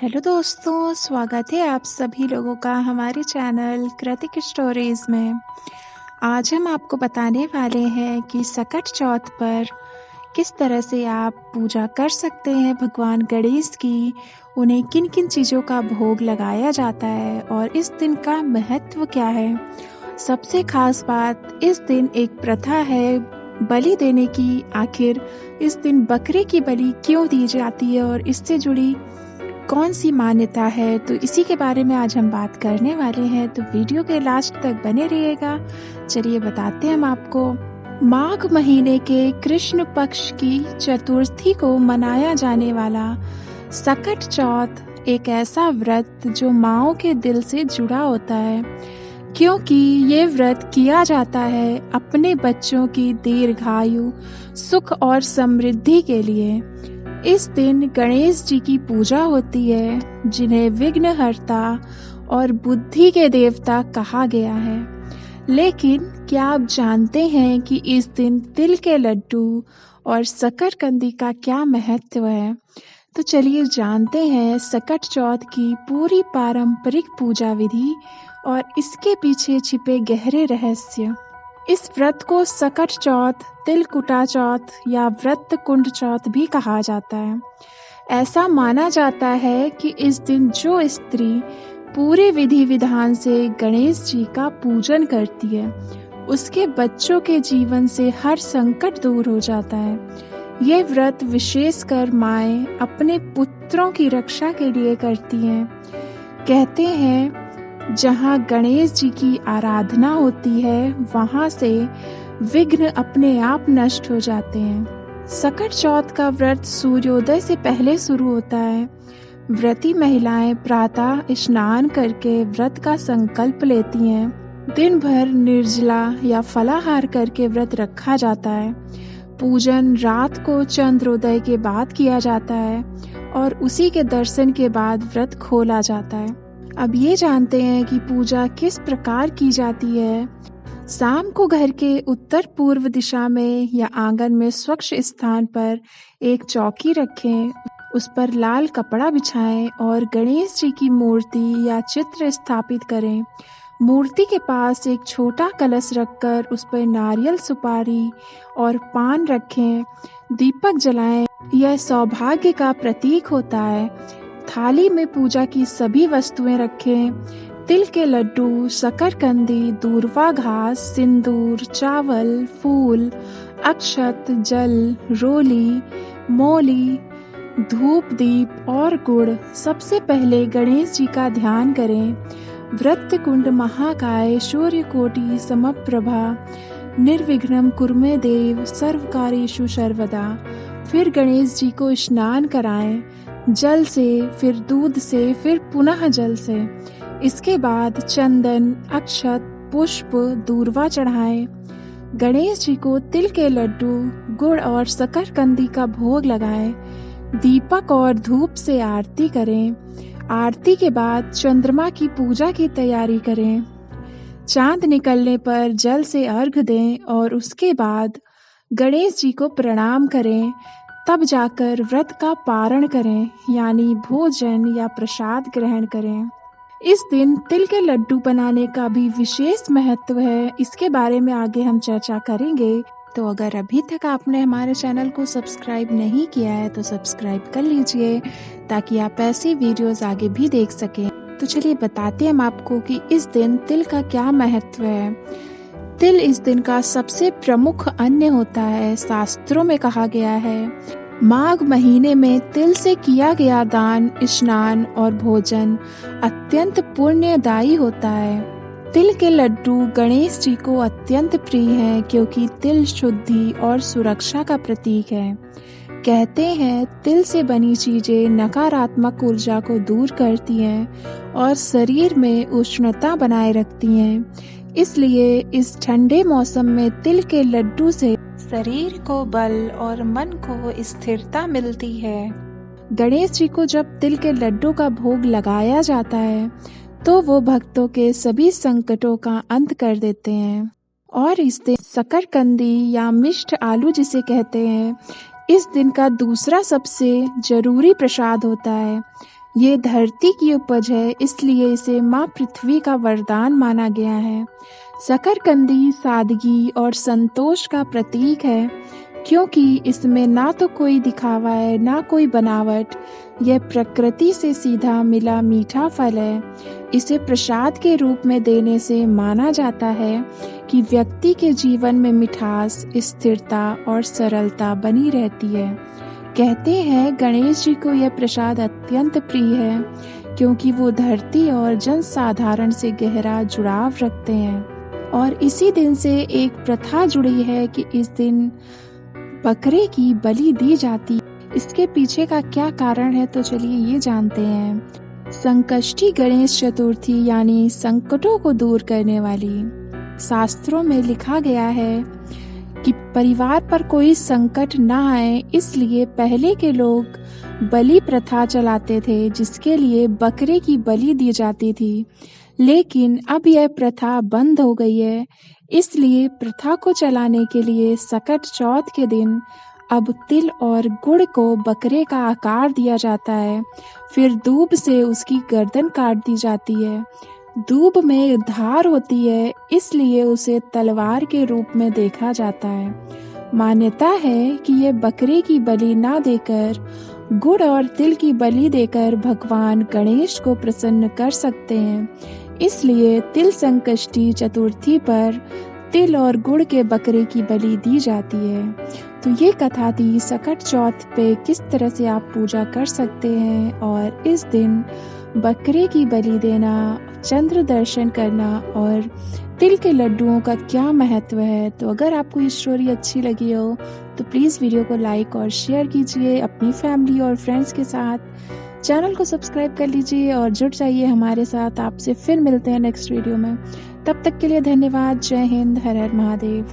Hello दोस्तों, स्वागत है आप सभी लोगों का हमारे चैनल कृतिक स्टोरीज में। आज हम आपको बताने वाले हैं कि सकट चौथ पर किस तरह से आप पूजा कर सकते हैं भगवान गणेश की, उन्हें किन किन चीज़ों का भोग लगाया जाता है और इस दिन का महत्व क्या है। सबसे खास बात, इस दिन एक प्रथा है बलि देने की। आखिर इस दिन बकरे की बलि क्यों दी जाती है और इससे जुड़ी कौन सी मान्यता है, तो इसी के बारे में आज हम बात करने वाले हैं। तो वीडियो के लास्ट तक बने रहिएगा। चलिए बताते हैं हम आपको। माघ महीने के कृष्ण पक्ष की चतुर्थी को मनाया जाने वाला सकट चौथ एक ऐसा व्रत जो माँओं के दिल से जुड़ा होता है, क्योंकि ये व्रत किया जाता है अपने बच्चों की दीर्घायु, सुख और समृद्धि के लिए। इस दिन गणेश जी की पूजा होती है, जिन्हें विघ्नहर्ता और बुद्धि के देवता कहा गया है। लेकिन क्या आप जानते हैं कि इस दिन तिल के लड्डू और शकरकंदी का क्या महत्व है? तो चलिए जानते हैं सकट चौथ की पूरी पारंपरिक पूजा विधि और इसके पीछे छिपे गहरे रहस्य। इस व्रत को सकट चौथ, तिलकुटा चौथ या व्रत कुंड चौथ भी कहा जाता है। ऐसा माना जाता है कि इस दिन जो स्त्री पूरे विधि विधान से गणेश जी का पूजन करती है, उसके बच्चों के जीवन से हर संकट दूर हो जाता है। ये व्रत विशेषकर माएं अपने पुत्रों की रक्षा के लिए करती हैं। कहते हैं जहाँ गणेश जी की आराधना होती है, वहाँ से विघ्न अपने आप नष्ट हो जाते हैं। सकट चौथ का व्रत सूर्योदय से पहले शुरू होता है। व्रती महिलाएं प्रातः स्नान करके व्रत का संकल्प लेती हैं। दिन भर निर्जला या फलाहार करके व्रत रखा जाता है। पूजन रात को चंद्रोदय के बाद किया जाता है और उसी के दर्शन के बाद व्रत खोला जाता है। अब ये जानते हैं कि पूजा किस प्रकार की जाती है। शाम को घर के उत्तर पूर्व दिशा में या आंगन में स्वच्छ स्थान पर एक चौकी रखें, उस पर लाल कपड़ा बिछाएं और गणेश जी की मूर्ति या चित्र स्थापित करें। मूर्ति के पास एक छोटा कलश रखकर उस पर नारियल, सुपारी और पान रखें। दीपक जलाएं, यह सौभाग्य का प्रतीक होता है। थाली में पूजा की सभी वस्तुएं रखें। तिल के लड्डू, शकरकंदी, दूर्वा घास, सिंदूर, चावल, फूल, अक्षत, जल, रोली, मौली, धूप, दीप और गुड़। सबसे पहले गणेश जी का ध्यान करें। व्रत कुंड महाकाय सूर्यकोटि समप्रभा निर्विघ्नं कुरुमे देव सर्वकार्येषु सर्वदा। फिर गणेश जी को स्नान कराएं, जल से, फिर दूध से, फिर पुनः जल से। इसके बाद चंदन, अक्षत, पुष्प, दूर्वा चढ़ाएं। गणेश जी को तिल के लड्डू, गुड़ और शकरकंदी का भोग लगाएं। दीपक और धूप से आरती करें। आरती के बाद चंद्रमा की पूजा की तैयारी करें। चांद निकलने पर जल से अर्घ्य दें और उसके बाद गणेश जी को प्रणाम करें। तब जाकर व्रत का पारण करें, यानी भोजन या प्रसाद ग्रहण करें। इस दिन तिल के लड्डू बनाने का भी विशेष महत्व है। इसके बारे में आगे हम चर्चा करेंगे। तो अगर अभी तक आपने हमारे चैनल को सब्सक्राइब नहीं किया है तो सब्सक्राइब कर लीजिए, ताकि आप ऐसी वीडियोस आगे भी देख सकें। तो चलिए बताते हैं हम आपको कि इस दिन तिल का क्या महत्व है। तिल इस दिन का सबसे प्रमुख अन्न होता है। शास्त्रों में कहा गया है माघ महीने में तिल से किया गया दान, स्नान और भोजन अत्यंत पुण्यदायी होता है। तिल के लड्डू गणेश जी को अत्यंत प्रिय हैं, क्योंकि तिल शुद्धि और सुरक्षा का प्रतीक है। कहते हैं तिल से बनी चीजें नकारात्मक ऊर्जा को दूर करती हैं और शरीर में उष्णता बनाए रखती हैं। इसलिए इस ठंडे मौसम में तिल के लड्डू से शरीर को बल और मन को स्थिरता मिलती है। गणेश जी को जब तिल के लड्डू का भोग लगाया जाता है, तो वो भक्तों के सभी संकटों का अंत कर देते हैं। और इस दिन शकरकंदी या मिष्ट आलू जिसे कहते हैं, इस दिन का दूसरा सबसे जरूरी प्रसाद होता है। ये धरती की उपज है, इसलिए इसे माँ पृथ्वी का वरदान माना गया है। शकरकंदी सादगी और संतोष का प्रतीक है, क्योंकि इसमें ना तो कोई दिखावा है ना कोई बनावट। यह प्रकृति से सीधा मिला मीठा फल है। इसे प्रसाद के रूप में देने से माना जाता है कि व्यक्ति के जीवन में मिठास, स्थिरता और सरलता बनी रहती है। कहते हैं गणेश जी को यह प्रसाद अत्यंत प्रिय है, क्योंकि वो धरती और जनसाधारण से गहरा जुड़ाव रखते हैं। और इसी दिन से एक प्रथा जुड़ी है कि इस दिन बकरे की बलि दी जाती है। इसके पीछे का क्या कारण है, तो चलिए ये जानते हैं। संकष्टी गणेश चतुर्थी यानी संकटों को दूर करने वाली। शास्त्रों में लिखा गया है कि परिवार पर कोई संकट ना आए, इसलिए पहले के लोग बलि प्रथा चलाते थे, जिसके लिए बकरे की बलि दी जाती थी। लेकिन अब यह प्रथा बंद हो गई है, इसलिए प्रथा को चलाने के लिए सकट चौथ के दिन अब तिल और गुड़ को बकरे का आकार दिया जाता है। फिर दूब से उसकी गर्दन काट दी जाती है। दूब में धार होती है, इसलिए उसे तलवार के रूप में देखा जाता है। मान्यता है कि ये बकरे की बलि ना देकर गुड़ और तिल की बलि देकर भगवान गणेश को प्रसन्न कर सकते हैं। इसलिए तिल संकष्टी चतुर्थी पर तिल और गुड़ के बकरे की बलि दी जाती है। तो ये कथा थी सकट चौथ पे किस तरह से आप पूजा कर सकते हैं, और इस दिन बकरे की बलि देना, चंद्र दर्शन करना और तिल के लड्डुओं का क्या महत्व है। तो अगर आपको ये स्टोरी अच्छी लगी हो तो प्लीज़ वीडियो को लाइक और शेयर कीजिए अपनी फैमिली और फ्रेंड्स के साथ। चैनल को सब्सक्राइब कर लीजिए और जुड़ जाइए हमारे साथ। आपसे फिर मिलते हैं नेक्स्ट वीडियो में। तब तक के लिए धन्यवाद। जय हिंद। हर हर महादेव।